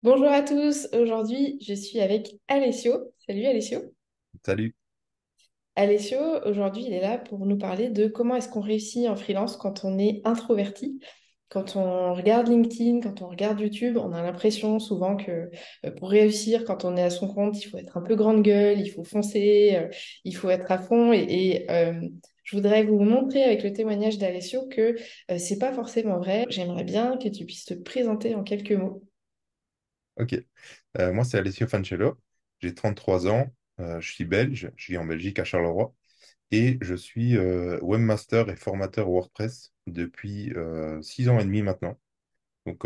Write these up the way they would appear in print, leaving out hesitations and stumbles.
Bonjour à tous, aujourd'hui je suis avec Alessio. Salut Alessio. Salut. Alessio, aujourd'hui il est là pour nous parler de comment est-ce qu'on réussit en freelance quand on est introverti. Quand on regarde LinkedIn, quand on regarde YouTube, on a l'impression souvent que pour réussir, quand on est à son compte, il faut être un peu grande gueule, il faut foncer, il faut être à fond. Je voudrais vous montrer avec le témoignage d'Alessio que c'est pas forcément vrai. J'aimerais bien que tu puisses te présenter en quelques mots. Ok. Moi, c'est Alessio Fancello. J'ai 33 ans. Je suis belge. Je vis en Belgique, à Charleroi. Et je suis webmaster et formateur WordPress depuis 6 ans et demi maintenant. Donc,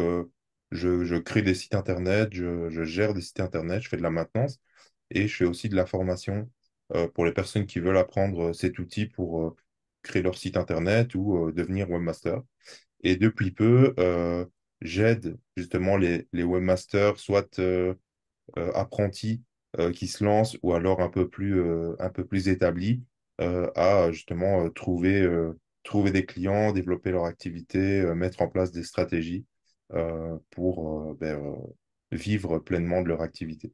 je crée des sites internet, je gère des sites internet, je fais de la maintenance et je fais aussi de la formation pour les personnes qui veulent apprendre cet outil pour créer leur site internet ou devenir webmaster. Et depuis peu, j'aide justement les webmasters, soit apprentis qui se lancent ou alors un peu plus établis à justement trouver des clients, développer leur activité, mettre en place des stratégies pour vivre pleinement de leur activité.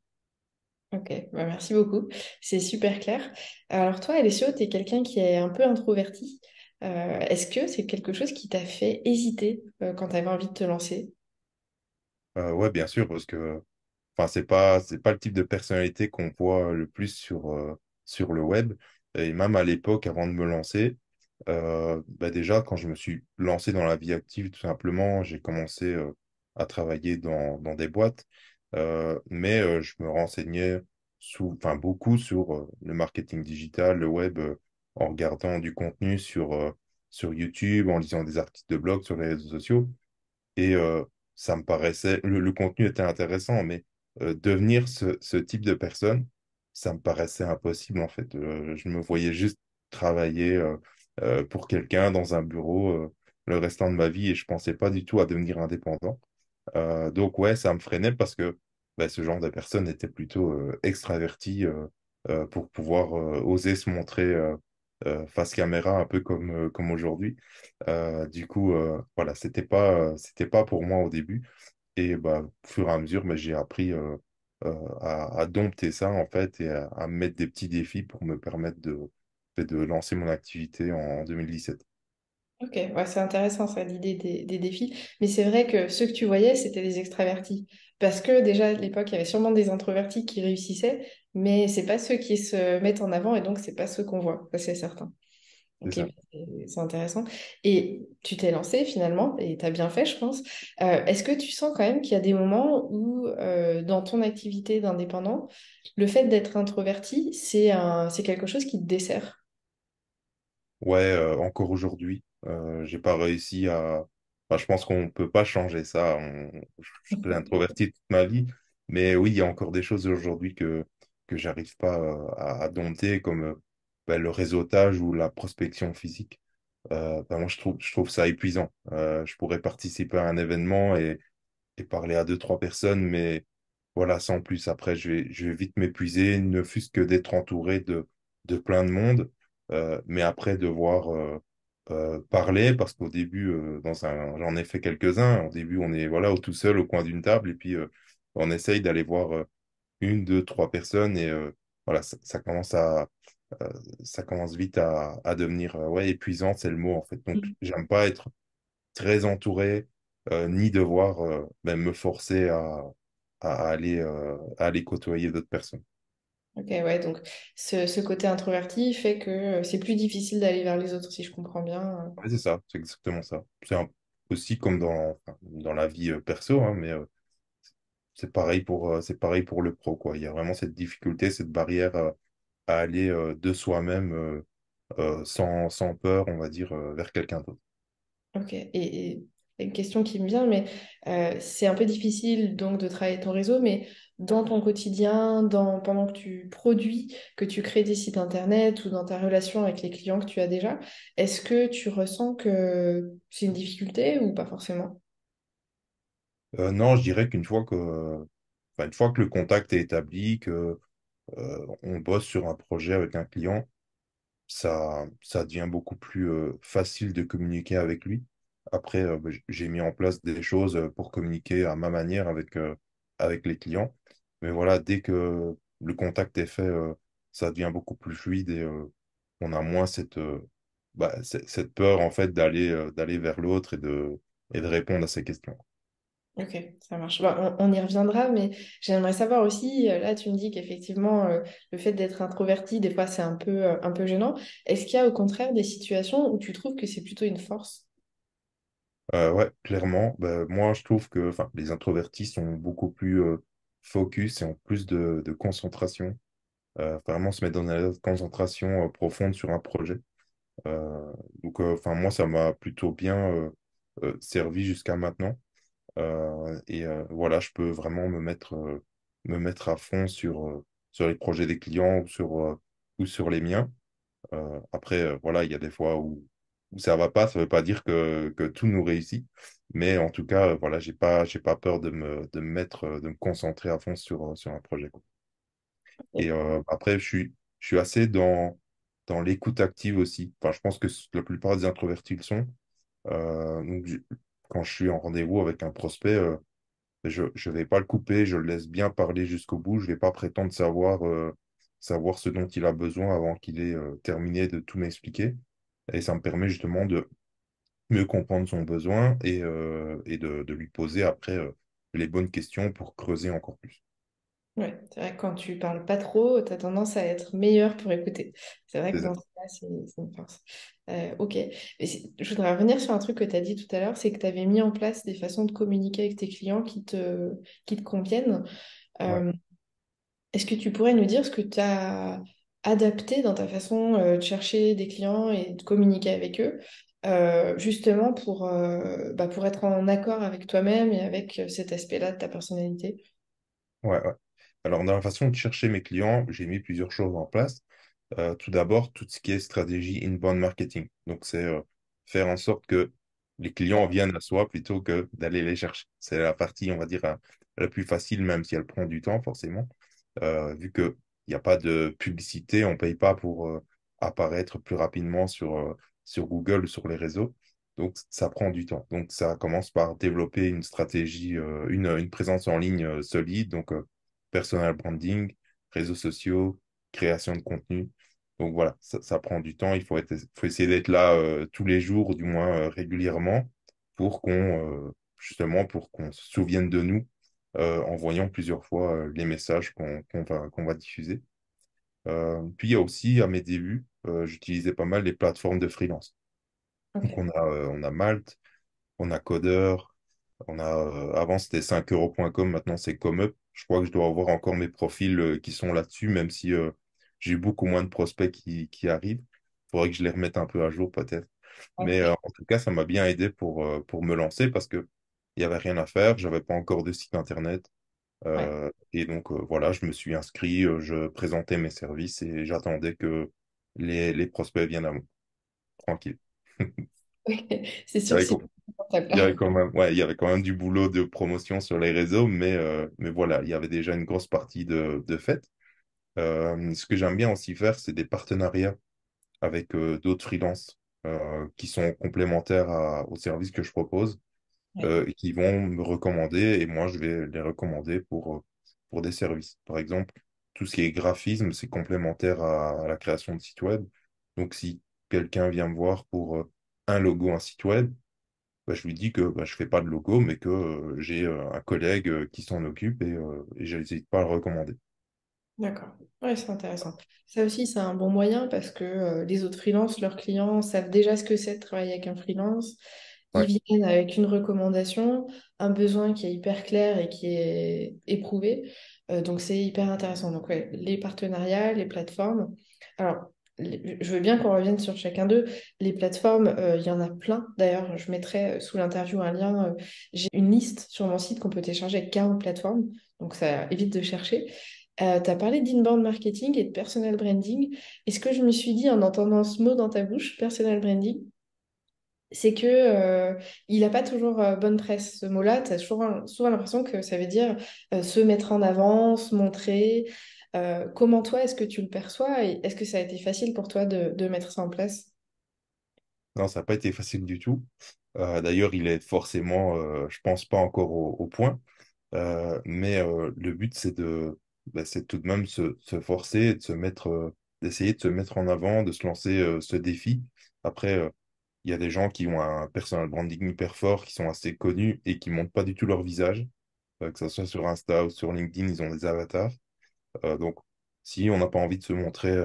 Ok, bah merci beaucoup. C'est super clair. Alors toi, Alessio, tu es quelqu'un qui est un peu introverti. Est-ce que c'est quelque chose qui t'a fait hésiter quand tu avais envie de te lancer? Ouais, bien sûr, parce que enfin, c'est pas le type de personnalité qu'on voit le plus sur le web. Et même à l'époque, avant de me lancer, déjà, quand je me suis lancé dans la vie active, tout simplement, j'ai commencé à travailler dans des boîtes. Mais je me renseignais enfin, beaucoup sur le marketing digital, le web, en regardant du contenu sur YouTube, en lisant des articles de blog sur les réseaux sociaux. Et ça me paraissait, le contenu était intéressant, mais devenir ce type de personne, ça me paraissait impossible en fait. Je me voyais juste travailler pour quelqu'un dans un bureau le restant de ma vie et je pensais pas du tout à devenir indépendant. Donc ouais, ça me freinait parce que ce genre de personne était plutôt extraverti pour pouvoir oser se montrer face caméra un peu comme aujourd'hui. Voilà, c'était pas pour moi au début. Et bah, au fur et à mesure, j'ai appris à dompter ça en fait et à me mettre des petits défis pour me permettre de lancer mon activité en 2017. Ok, ouais, c'est intéressant ça, l'idée des défis. Mais c'est vrai que ceux que tu voyais, c'était des extravertis. Parce que déjà, à l'époque, il y avait sûrement des introvertis qui réussissaient, mais c'est pas ceux qui se mettent en avant et donc c'est pas ceux qu'on voit, ça c'est certain. C'est Ok, bah, ça. c'est intéressant. Et tu t'es lancé finalement, et tu as bien fait, je pense. Est-ce que tu sens quand même qu'il y a des moments où, dans ton activité d'indépendant, le fait d'être introverti, c'est quelque chose qui te dessert? Ouais, encore aujourd'hui, j'ai pas réussi à. Enfin, je pense qu'on peut pas changer ça. Je serai introverti toute ma vie, mais oui, il y a encore des choses aujourd'hui que j'arrive pas à dompter, comme le réseautage ou la prospection physique. Moi, je trouve ça épuisant. Je pourrais participer à un événement et parler à deux, trois personnes, mais voilà, sans plus. Après, je vais vite m'épuiser, ne fût-ce que d'être entouré de plein de monde, mais après devoir parler, parce qu'au début, j'en ai fait quelques-uns. Au début, on est voilà, tout seul au coin d'une table, et puis on essaye d'aller voir une, deux, trois personnes, et voilà, euh, ça commence vite à devenir ouais, épuisant, c'est le mot en fait. Donc, j'aime pas être très entouré, ni devoir me forcer à aller côtoyer d'autres personnes. Ok, ouais, donc ce côté introverti fait que c'est plus difficile d'aller vers les autres, si je comprends bien. Ouais, c'est ça, c'est exactement ça. Aussi comme enfin, dans la vie perso, hein, mais c'est pareil pour le pro, quoi. Il y a vraiment cette difficulté, cette barrière à aller de soi-même sans peur, on va dire, vers quelqu'un d'autre. Ok, et une question qui me vient, mais c'est un peu difficile donc de travailler ton réseau, mais dans ton quotidien, pendant que tu produis, que tu crées des sites internet ou dans ta relation avec les clients que tu as déjà, est-ce que tu ressens que c'est une difficulté ou pas forcément? Non, je dirais enfin, une fois que le contact est établi, que on bosse sur un projet avec un client, ça devient beaucoup plus facile de communiquer avec lui. Après, j'ai mis en place des choses pour communiquer à ma manière avec les clients. Mais voilà, dès que le contact est fait, ça devient beaucoup plus fluide et on a moins cette peur en fait d'aller vers l'autre et de répondre à ses questions. Ok, ça marche. Bah, on y reviendra, mais j'aimerais savoir aussi, là tu me dis qu'effectivement, le fait d'être introverti, des fois c'est un peu gênant. Est-ce qu'il y a au contraire des situations où tu trouves que c'est plutôt une force? Ouais, clairement. Bah, moi, je trouve que enfin, les introvertis sont beaucoup plus focus et ont plus de concentration. Vraiment se mettre dans une concentration profonde sur un projet. Euh, donc, enfin, moi, ça m'a plutôt bien servi jusqu'à maintenant. Voilà, je peux vraiment me mettre à fond sur les projets des clients ou sur les miens. Après, voilà, il y a des fois où ça va pas. Ça veut pas dire que tout nous réussit. Mais en tout cas, voilà, j'ai pas peur de me mettre, de me concentrer à fond sur un projet, quoi. Et après, je suis assez dans l'écoute active aussi. Enfin, je pense que la plupart des introvertis le sont. Donc, quand je suis en rendez-vous avec un prospect, je ne vais pas le couper, je le laisse bien parler jusqu'au bout. Je ne vais pas prétendre savoir ce dont il a besoin avant qu'il ait terminé de tout m'expliquer. Et ça me permet justement de mieux comprendre son besoin et de lui poser après les bonnes questions pour creuser encore plus. Ouais, c'est vrai que quand tu parles pas trop, tu as tendance à être meilleur pour écouter. C'est vrai C'est que ça. dans ce cas, c'est une force. Ok. Je voudrais revenir sur un truc que tu as dit tout à l'heure, c'est que tu avais mis en place des façons de communiquer avec tes clients qui te conviennent. Ouais. Euh, Est-ce que tu pourrais nous dire ce que tu as adapté dans ta façon de chercher des clients et de communiquer avec eux, justement pour être en accord avec toi-même et avec cet aspect-là de ta personnalité? Ouais, ouais. Alors, dans la façon de chercher mes clients, j'ai mis plusieurs choses en place. Tout d'abord, tout ce qui est stratégie inbound marketing. Donc, c'est faire en sorte que les clients viennent à soi plutôt que d'aller les chercher. C'est la partie, on va dire, la plus facile, même si elle prend du temps, forcément. Vu qu'il n'y a pas de publicité, on ne paye pas pour apparaître plus rapidement sur Google ou sur les réseaux. Donc, ça prend du temps. Donc, ça commence par développer une stratégie, une présence en ligne solide. Donc, personal branding, réseaux sociaux, création de contenu. Donc, voilà, ça prend du temps. Faut essayer d'être là tous les jours, du moins régulièrement, pour justement, pour qu'on se souvienne de nous en voyant plusieurs fois les messages qu'on va diffuser. Puis il y a aussi, à mes débuts, j'utilisais pas mal les plateformes de freelance. Donc Ok. on a Malte, on a Coder, avant c'était 5euros.com, maintenant c'est ComeUp. Je crois que je dois avoir encore mes profils qui sont là-dessus, même si j'ai beaucoup moins de prospects qui arrivent. Il faudrait que je les remette un peu à jour peut-être. Mais Ouais. en tout cas, ça m'a bien aidé pour me lancer parce que il n'y avait rien à faire, j'avais pas encore de site internet. Ouais. Et donc, voilà, je me suis inscrit, je présentais mes services et j'attendais que les prospects viennent à moi. Tranquille. C'est Il y sûr que avait, c'est quand- plus confortable. il y avait quand même, ouais, il y avait quand même du boulot de promotion sur les réseaux, mais voilà, il y avait déjà une grosse partie de fait. Ce que j'aime bien aussi faire, c'est des partenariats avec d'autres freelances qui sont complémentaires aux services que je propose. Ouais. Et qui vont me recommander et moi je vais les recommander pour des services. Par exemple, tout ce qui est graphisme, c'est complémentaire à la création de sites web. Donc si quelqu'un vient me voir pour un logo, un site web, bah, je lui dis que bah, je fais pas de logo, mais que j'ai un collègue qui s'en occupe et je n'hésite pas à le recommander. D'accord. Ouais, c'est intéressant. Ça aussi, c'est un bon moyen parce que les autres freelances, leurs clients savent déjà ce que c'est de travailler avec un freelance. Ils Ouais, viennent avec une recommandation, un besoin qui est hyper clair et qui est éprouvé. Donc, c'est hyper intéressant. Donc, ouais, les partenariats, les plateformes. Alors, je veux bien qu'on revienne sur chacun d'eux. Les plateformes, il y en a plein. D'ailleurs, je mettrai sous l'interview un lien. J'ai une liste sur mon site qu'on peut télécharger avec 40 plateformes. Donc, ça évite de chercher. Tu as parlé d'inbound marketing et de personal branding. Et ce que je me suis dit en entendant ce mot dans ta bouche, personal branding, c'est que il n'a pas toujours bonne presse. Ce mot-là, tu as souvent l'impression que ça veut dire se mettre en avant, se montrer. Comment toi, est-ce que tu le perçois et est-ce que ça a été facile pour toi de mettre ça en place? non, ça n'a pas été facile du tout. D'ailleurs, il est forcément, je pense pas encore au point. Mais le but, c'est tout de même se forcer, de se mettre, d'essayer de se mettre en avant, de se lancer ce défi. Après, il y a des gens qui ont un personal branding hyper fort, qui sont assez connus et qui montrent pas du tout leur visage, que ce soit sur Insta ou sur LinkedIn, ils ont des avatars. Donc, si on n'a pas envie de se montrer,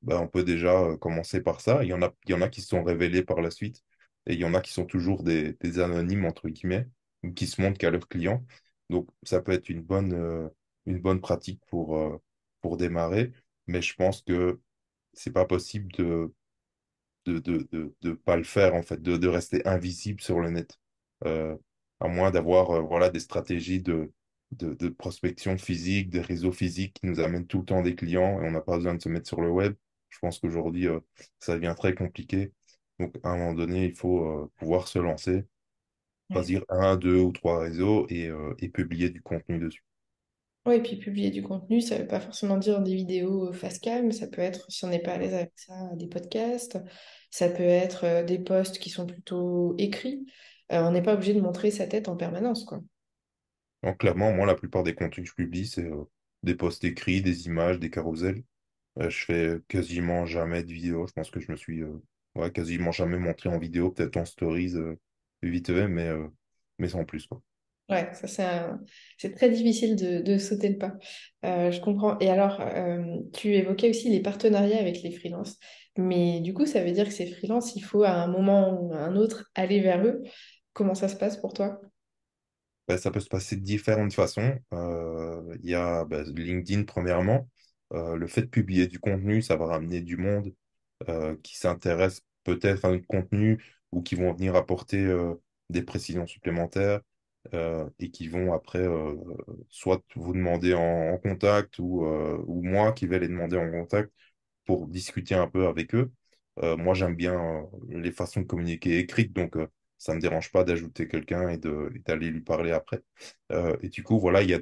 on peut déjà commencer par ça. Il y en a qui se sont révélés par la suite et il y en a qui sont toujours des anonymes, entre guillemets, ou qui se montrent qu'à leurs clients. Donc, ça peut être une bonne pratique pour démarrer, mais je pense que c'est pas possible de pas le faire, en fait, de rester invisible sur le net. Euh, à moins d'avoir voilà, des stratégies de prospection physique, des réseaux physiques qui nous amènent tout le temps des clients et on n'a pas besoin de se mettre sur le web. Je pense qu'aujourd'hui, ça devient très compliqué. Donc, à un moment donné, il faut pouvoir se lancer, Ouais. choisir un, deux ou trois réseaux et publier du contenu dessus. Ouais, et puis publier du contenu, ça veut pas forcément dire des vidéos face cam, ça peut être, si on n'est pas à l'aise avec ça, des podcasts, ça peut être des posts qui sont plutôt écrits. On n'est pas obligé de montrer sa tête en permanence, quoi. Donc, clairement, moi, la plupart des contenus que je publie, c'est des posts écrits, des images, des carousels. Je fais quasiment jamais de vidéo. Je pense que je me suis ouais, quasiment jamais montré en vidéo, peut-être en stories vite fait, mais sans plus, quoi. Ouais, ça c'est très difficile de sauter le pas. Je comprends. Et alors, tu évoquais aussi les partenariats avec les freelances, mais du coup, ça veut dire que ces freelances, il faut à un moment ou à un autre aller vers eux. Comment ça se passe pour toi? Ben, ça peut se passer de différentes façons. Il y a LinkedIn, premièrement. Le fait de publier du contenu, ça va ramener du monde qui s'intéresse peut-être à notre contenu ou qui vont venir apporter des précisions supplémentaires et qui vont après soit vous demander en contact ou moi qui vais les demander en contact pour discuter un peu avec eux. Moi, j'aime bien les façons de communiquer écrites, donc ça ne me dérange pas d'ajouter quelqu'un et d'aller lui parler après. Et du coup, voilà, il y a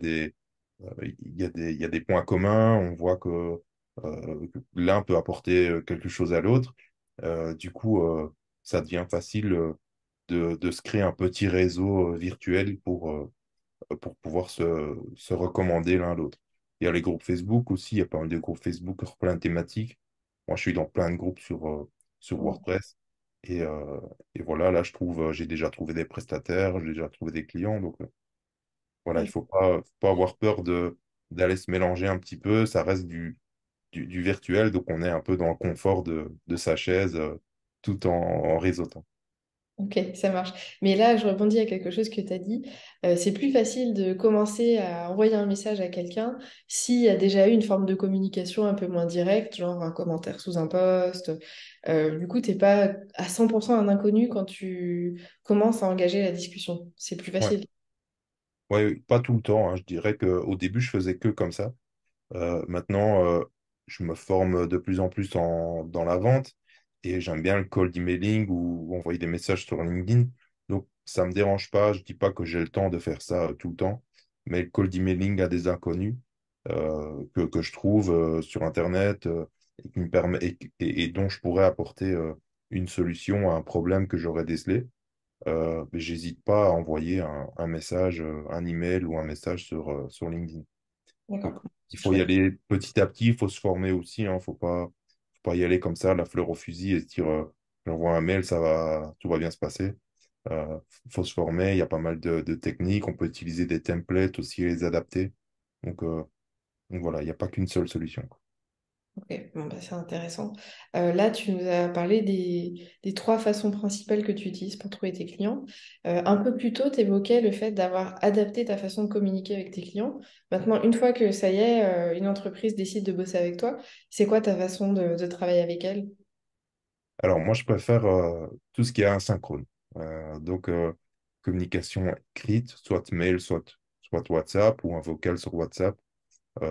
des points communs. On voit que l'un peut apporter quelque chose à l'autre. Du coup, ça devient facile de se créer un petit réseau virtuel pour pouvoir se recommander l'un l'autre. Il y a les groupes Facebook aussi, il y a pas mal de groupes Facebook sur plein de thématiques. Moi, je suis dans plein de groupes sur WordPress. Et voilà, là, j'ai déjà trouvé des prestataires, j'ai déjà trouvé des clients. Donc, voilà, il faut pas avoir peur d'aller se mélanger un petit peu. Ça reste du virtuel, donc on est un peu dans le confort de sa chaise, tout en réseautant. Ok, ça marche. Mais là, je rebondis à quelque chose que tu as dit. C'est plus facile de commencer à envoyer un message à quelqu'un s'il y a déjà eu une forme de communication un peu moins directe, genre un commentaire sous un post. Du coup, t'es pas à 100% un inconnu quand tu commences à engager la discussion. C'est plus Ouais. facile. Ouais, pas tout le temps, hein. Je dirais qu'au début, je faisais que comme ça. Maintenant, je me forme de plus en plus dans la vente et j'aime bien le cold emailing ou envoyer des messages sur LinkedIn. Donc, ça ne me dérange pas. Je dis pas que j'ai le temps de faire ça tout le temps, mais le cold emailing à des inconnus que je trouve sur Internet et, qui me permet, et dont je pourrais apporter une solution à un problème que j'aurais décelé. Mais j'hésite pas à envoyer un message, un email ou un message sur LinkedIn. Donc, D'accord. il C'est faut y chouette. aller petit à petit, il faut se former aussi, hein, faut pas y aller comme ça, la fleur au fusil et se dire j'envoie un mail, tout va bien se passer. Euh, faut se former, il y a pas mal de techniques, on peut utiliser des templates aussi et les adapter. Donc, euh, donc voilà, il n'y a pas qu'une seule solution. Ok, bon, bah, c'est intéressant. Là, tu nous as parlé des trois façons principales que tu utilises pour trouver tes clients. Un peu plus tôt, tu évoquais le fait d'avoir adapté ta façon de communiquer avec tes clients. Maintenant, une fois que ça y est, une entreprise décide de bosser avec toi, c'est quoi ta façon de travailler avec elle? Alors moi, je préfère tout ce qui est asynchrone. Donc, communication écrite, soit mail, soit WhatsApp ou un vocal sur WhatsApp.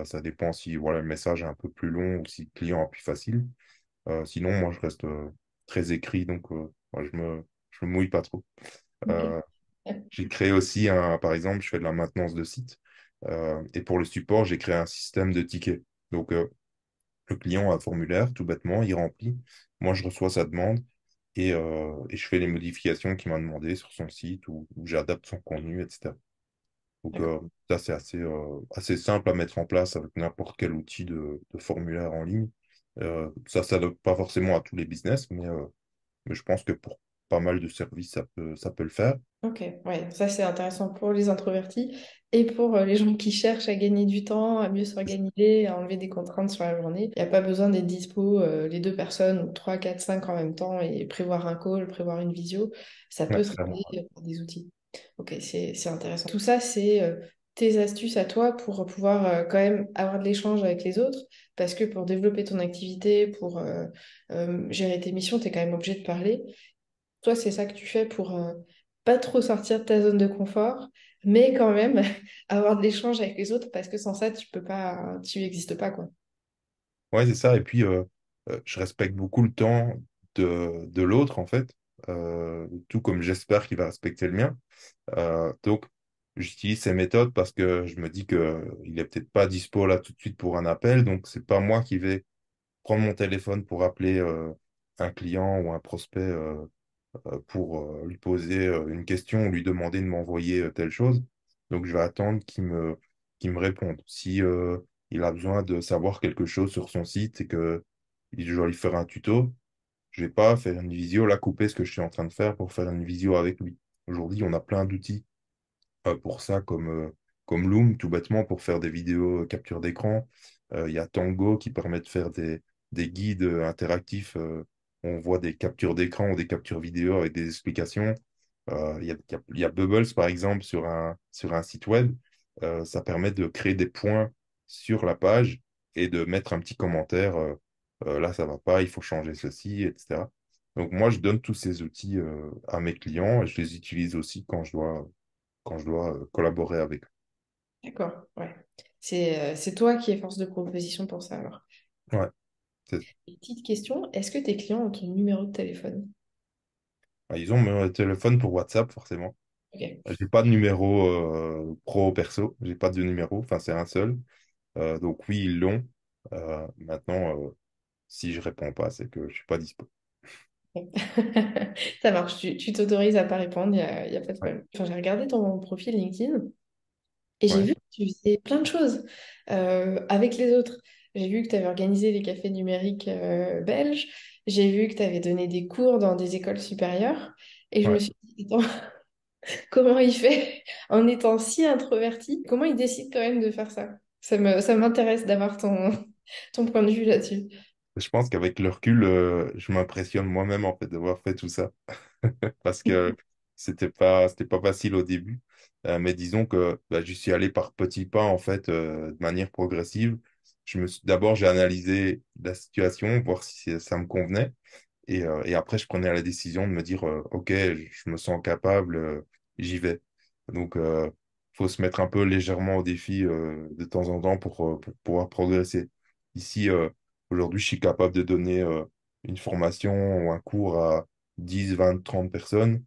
Ça dépend si voilà, le message est un peu plus long ou si le client a plus facile. Sinon, moi, je reste très écrit, donc moi, je me mouille pas trop. Ok. Euh, j'ai créé aussi, par exemple, je fais de la maintenance de site. Et pour le support, j'ai créé un système de tickets. Donc, le client a un formulaire, tout bêtement, il remplit. Moi, je reçois sa demande et je fais les modifications qu'il m'a demandé sur son site ou j'adapte son contenu, etc. Donc, D'accord. ça, c'est assez simple à mettre en place avec n'importe quel outil de formulaire en ligne. Ça s'adapte pas forcément à tous les business, mais je pense que pour pas mal de services, ça peut le faire. Ok, ouais, ça c'est intéressant pour les introvertis et pour les gens qui cherchent à gagner du temps, à mieux s'organiser, à enlever des contraintes sur la journée. Il n'y a pas besoin d'être dispo les deux personnes ou trois, quatre, cinq en même temps et prévoir un call, prévoir une visio. Ça Ouais, peut se clairement. régler par des outils. Ok, c'est intéressant. Tout ça, c'est tes astuces à toi pour pouvoir quand même avoir de l'échange avec les autres parce que pour développer ton activité, pour gérer tes missions, tu es quand même obligé de parler. Toi, c'est ça que tu fais pour pas trop sortir de ta zone de confort, mais quand même avoir de l'échange avec les autres parce que sans ça, tu peux pas, tu n'existes pas, quoi. Ouais, c'est ça. Et puis, je respecte beaucoup le temps de l'autre, en fait, tout comme j'espère qu'il va respecter le mien. Donc, j'utilise ces méthodes parce que je me dis que il est peut-être pas dispo là tout de suite pour un appel. Donc, c'est pas moi qui vais prendre mon téléphone pour appeler un client ou un prospect pour lui poser une question ou lui demander de m'envoyer telle chose. Donc, je vais attendre qu'il me réponde. Si il a besoin de savoir quelque chose sur son site et que je dois lui faire un tuto, je vais pas faire une visio, là, couper ce que je suis en train de faire pour faire une visio avec lui. Aujourd'hui, on a plein d'outils pour ça, comme Loom, tout bêtement, pour faire des vidéos capture d'écran. Il y a Tango qui permet de faire des guides interactifs. On voit des captures d'écran ou des captures vidéo avec des explications. Il y a Bubbles, par exemple, sur un site web. Ça permet de créer des points sur la page et de mettre un petit commentaire. Là, ça va pas, il faut changer ceci, etc. Donc, moi, je donne tous ces outils à mes clients et je les utilise aussi quand je dois collaborer avec eux. D'accord, ouais. C'est toi qui es force de proposition pour ça, alors. Ouais, c'est- Et petite question, est-ce que tes clients ont ton numéro de téléphone? ils ont mon téléphone pour WhatsApp, forcément. Ok. J'ai pas de numéro pro perso, j'ai pas de numéro, enfin c'est un seul. Donc oui, ils l'ont. Maintenant, si je réponds pas, c'est que je suis pas dispo. Ça marche, tu t'autorises à pas répondre, y a pas de Ouais, problème. Enfin, j'ai regardé ton profil LinkedIn. Et j'ai ouais, vu que tu faisais plein de choses avec les autres. J'ai vu que tu avais organisé les cafés numériques belges. J'ai vu que tu avais donné des cours dans des écoles supérieures. Et je me ouais. suis dit, attends, comment il fait en étant si introverti? Comment il décide quand même de faire ça? Ça m'intéresse d'avoir ton point de vue là-dessus. Je pense qu'avec le recul, je m'impressionne moi-même en fait d'avoir fait tout ça. Parce que c'était pas facile au début. Mais disons que bah, j'y suis allé par petits pas, en fait, de manière progressive. D'abord, j'ai analysé la situation, voir si ça me convenait. Et après, je prenais la décision de me dire, OK, je me sens capable, j'y vais. Donc, faut se mettre un peu légèrement au défi de temps en temps pour pouvoir progresser. Ici, aujourd'hui, je suis capable de donner une formation ou un cours à 10, 20, 30 personnes.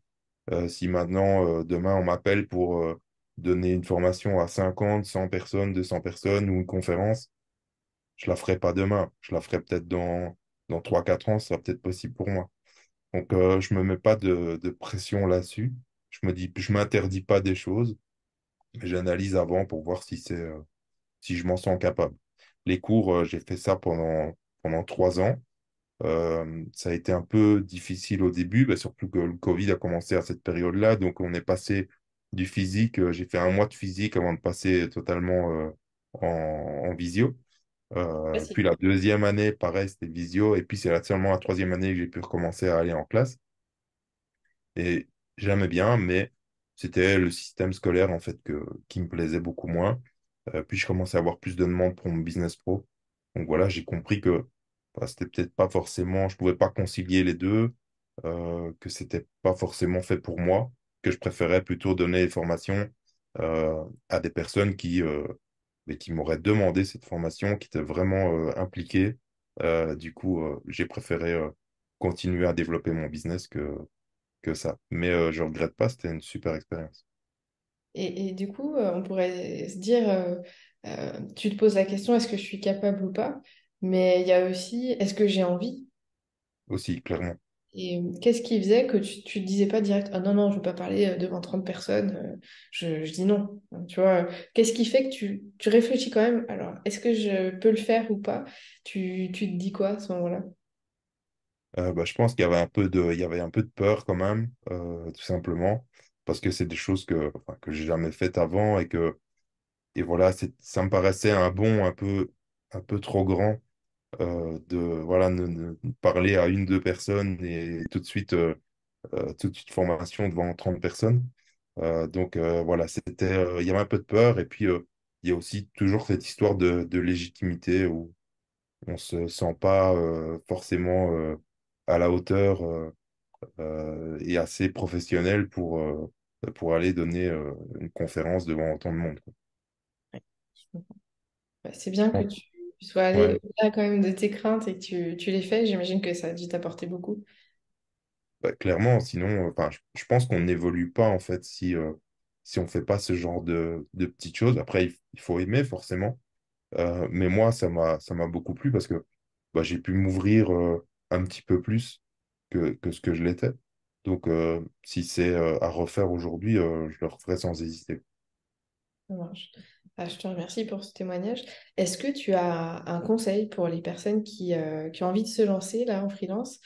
Si maintenant, demain, on m'appelle pour donner une formation à 50, 100 personnes, 200 personnes ou une conférence, je la ferai pas demain. Je la ferai peut-être dans 3, 4 ans, ça sera peut-être possible pour moi. Donc, je me mets pas de pression là-dessus. Je m'interdis pas des choses, mais j'analyse avant pour voir si je m'en sens capable. Les cours, j'ai fait ça pendant 3 ans. Ça a été un peu difficile au début, bah, surtout que le Covid a commencé à cette période-là. Donc, on est passé du physique. J'ai fait un mois de physique avant de passer totalement en visio. Puis Facile. la deuxième année, pareil, c'était visio. Et puis, c'est seulement la troisième année que j'ai pu recommencer à aller en classe. Et j'aimais bien, mais c'était le système scolaire en fait qui me plaisait beaucoup moins. Puis je commençais à avoir plus de demandes pour mon business pro. Donc voilà, j'ai compris que bah, c'était peut-être pas forcément, je pouvais pas concilier les deux, que c'était pas forcément fait pour moi, que je préférais plutôt donner des formations à des personnes qui m'auraient demandé cette formation, qui étaient vraiment impliquées. Du coup, j'ai préféré continuer à développer mon business que ça. Mais je regrette pas, c'était une super expérience. Et du coup, on pourrait se dire, tu te poses la question, est-ce que je suis capable ou pas? Mais il y a aussi, est-ce que j'ai envie? Aussi, clairement. Et qu'est-ce qui faisait que tu te disais pas direct, ah non, non, je veux pas parler devant 30 personnes, je dis non. Tu vois, qu'est-ce qui fait que tu réfléchis quand même, alors, est-ce que je peux le faire ou pas? Tu te dis quoi à ce moment-là? Bah, je pense qu'il y avait un peu il y avait un peu de peur quand même, tout simplement, parce que c'est des choses enfin, que j'ai jamais faites avant et voilà, ça me paraissait un bond un peu trop grand de voilà, parler à une, deux personnes et tout de suite formation devant 30 personnes. Voilà, il y avait un peu de peur et puis il y a aussi toujours cette histoire de légitimité où on se sent pas forcément à la hauteur et assez professionnel pour aller donner une conférence devant autant de monde, quoi. Ouais. Bah, c'est bien que Donc, tu sois allé ouais, au-delà quand même de tes craintes et que tu les fais. J'imagine que ça a dû t'apporter beaucoup. bah, clairement, sinon, enfin, je pense qu'on n'évolue pas en fait si on fait pas ce genre de petites choses. Après, il faut aimer forcément. Mais moi, ça m'a beaucoup plu parce que bah, j'ai pu m'ouvrir un petit peu plus que ce que je l'étais. Donc, si c'est à refaire aujourd'hui, je le referai sans hésiter. Ça marche. Ah, je te remercie pour ce témoignage. Est-ce que tu as un conseil pour les personnes qui ont envie de se lancer là en freelance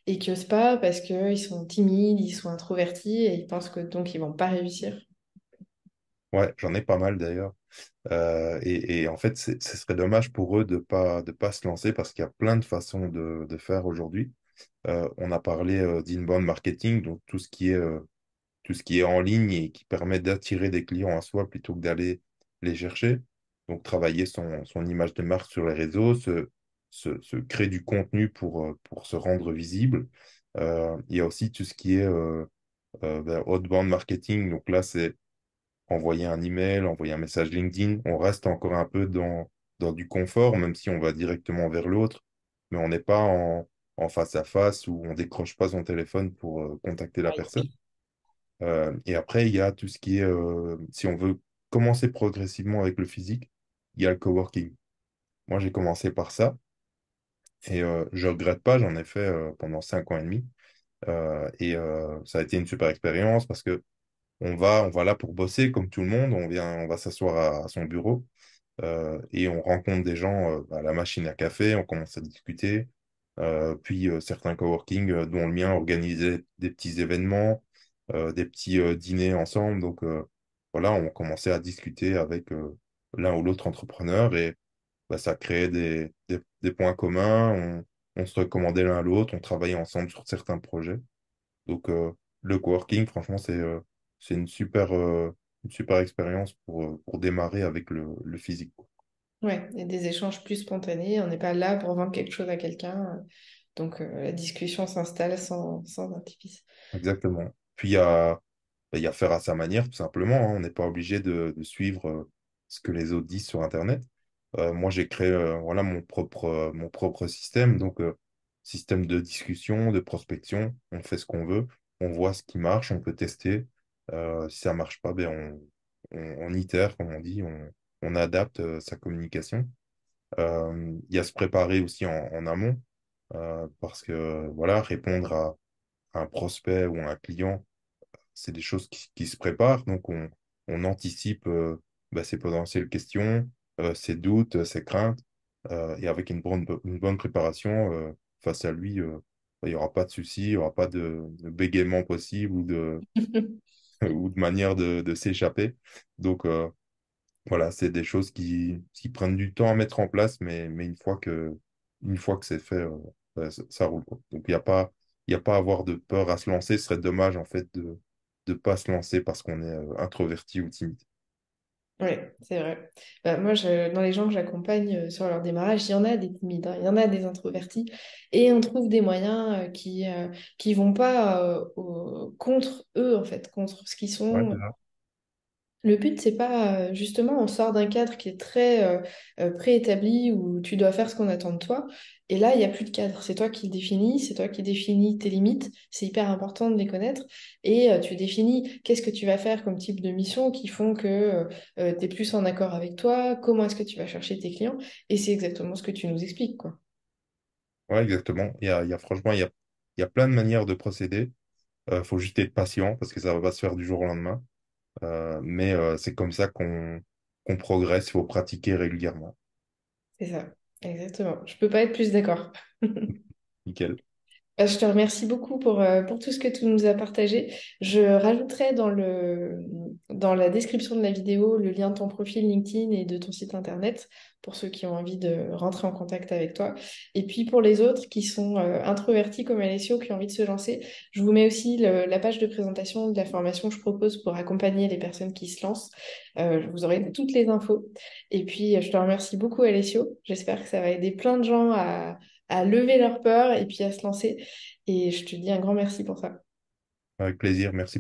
et qui n'osent pas parce qu'ils sont timides, ils sont introvertis et ils pensent que donc ils vont pas réussir? Ouais, j'en ai pas mal d'ailleurs. Et en fait, ce serait dommage pour eux de pas se lancer parce qu'il y a plein de façons de faire aujourd'hui. On a parlé d'inbound marketing, donc tout ce qui est en ligne et qui permet d'attirer des clients à soi plutôt que d'aller les chercher. Donc, travailler son image de marque sur les réseaux, se créer du contenu pour se rendre visible. Il y a aussi tout ce qui est outbound marketing. Donc là, c'est envoyer un email, envoyer un message LinkedIn. On reste encore un peu dans du confort, même si on va directement vers l'autre, mais on n'est pas en face à face où on décroche pas son téléphone pour contacter la personne. Et après, il y a tout ce qui est, si on veut commencer progressivement avec le physique, il y a le coworking. Moi, j'ai commencé par ça et je regrette pas, j'en ai fait pendant 5 ans et demi. Ça a été une super expérience parce que on va là pour bosser comme tout le monde, on va s'asseoir à son bureau et on rencontre des gens à la machine à café, on commence à discuter. Puis certains coworking, dont le mien, organisaient des petits événements, des petits dîners ensemble. Donc voilà, on commençait à discuter avec l'un ou l'autre entrepreneur et bah, ça créait des points communs. On se recommandait l'un à l'autre, on travaillait ensemble sur certains projets. Donc le coworking, franchement, c'est une super expérience pour démarrer avec le physique. Ouais, il y a des échanges plus spontanés. On n'est pas là pour vendre quelque chose à quelqu'un. Donc la discussion s'installe sans artifice. Exactement. Puis il y a faire à sa manière, tout simplement, hein. On n'est pas obligé de suivre ce que les autres disent sur Internet. Moi, j'ai créé voilà, mon propre système, donc système de discussion, de prospection. On fait ce qu'on veut, on voit ce qui marche, on peut tester. Si ça marche pas, ben on itère, comme on dit, on adapte sa communication. Il y a se préparer aussi en amont, parce que voilà, répondre à un prospect ou à un client, c'est des choses qui se préparent. Donc, on anticipe bah, ses potentielles questions, ses doutes, ses craintes. Et avec une bonne préparation face à lui, bah, il n'y aura pas de souci, il n'y aura pas de bégaiement possible ou de manière de s'échapper. Donc, voilà, c'est des choses qui prennent du temps à mettre en place, mais une fois que c'est fait, bah, ça roule, quoi. Donc, il y a pas à avoir de peur à se lancer. Ce serait dommage, en fait, de ne pas se lancer parce qu'on est introverti ou timide. Oui, c'est vrai. Bah, moi, dans les gens que j'accompagne sur leur démarrage, il y en a des timides, hein, il y en a des introvertis, et on trouve des moyens qui vont pas contre eux, en fait, contre ce qu'ils Ouais, sont. c'est ça. Le but, c'est pas justement, on sort d'un cadre qui est très préétabli où tu dois faire ce qu'on attend de toi. Et là, il n'y a plus de cadre. C'est toi qui le définis, c'est toi qui définis tes limites. C'est hyper important de les connaître. Et tu définis qu'est-ce que tu vas faire comme type de mission qui font que tu es plus en accord avec toi, comment est-ce que tu vas chercher tes clients. Et c'est exactement ce que tu nous expliques, quoi. Ouais, exactement. Il y a, franchement, il Il y a plein de manières de procéder. Faut juste être patient parce que ça va pas se faire du jour au lendemain. Mais c'est comme ça qu'on progresse. Il faut pratiquer régulièrement. C'est ça, exactement. Je peux pas être plus d'accord. Nickel. Je te remercie beaucoup pour tout ce que tu nous as partagé. Je rajouterai dans la description de la vidéo le lien de ton profil LinkedIn et de ton site internet pour ceux qui ont envie de rentrer en contact avec toi. Et puis pour les autres qui sont introvertis comme Alessio, qui ont envie de se lancer, je vous mets aussi la page de présentation de la formation que je propose pour accompagner les personnes qui se lancent. Vous aurez toutes les infos. Et puis je te remercie beaucoup, Alessio. J'espère que ça va aider plein de gens à lever leur peur et puis à se lancer. Et je te dis un grand merci pour ça. Avec plaisir. Merci.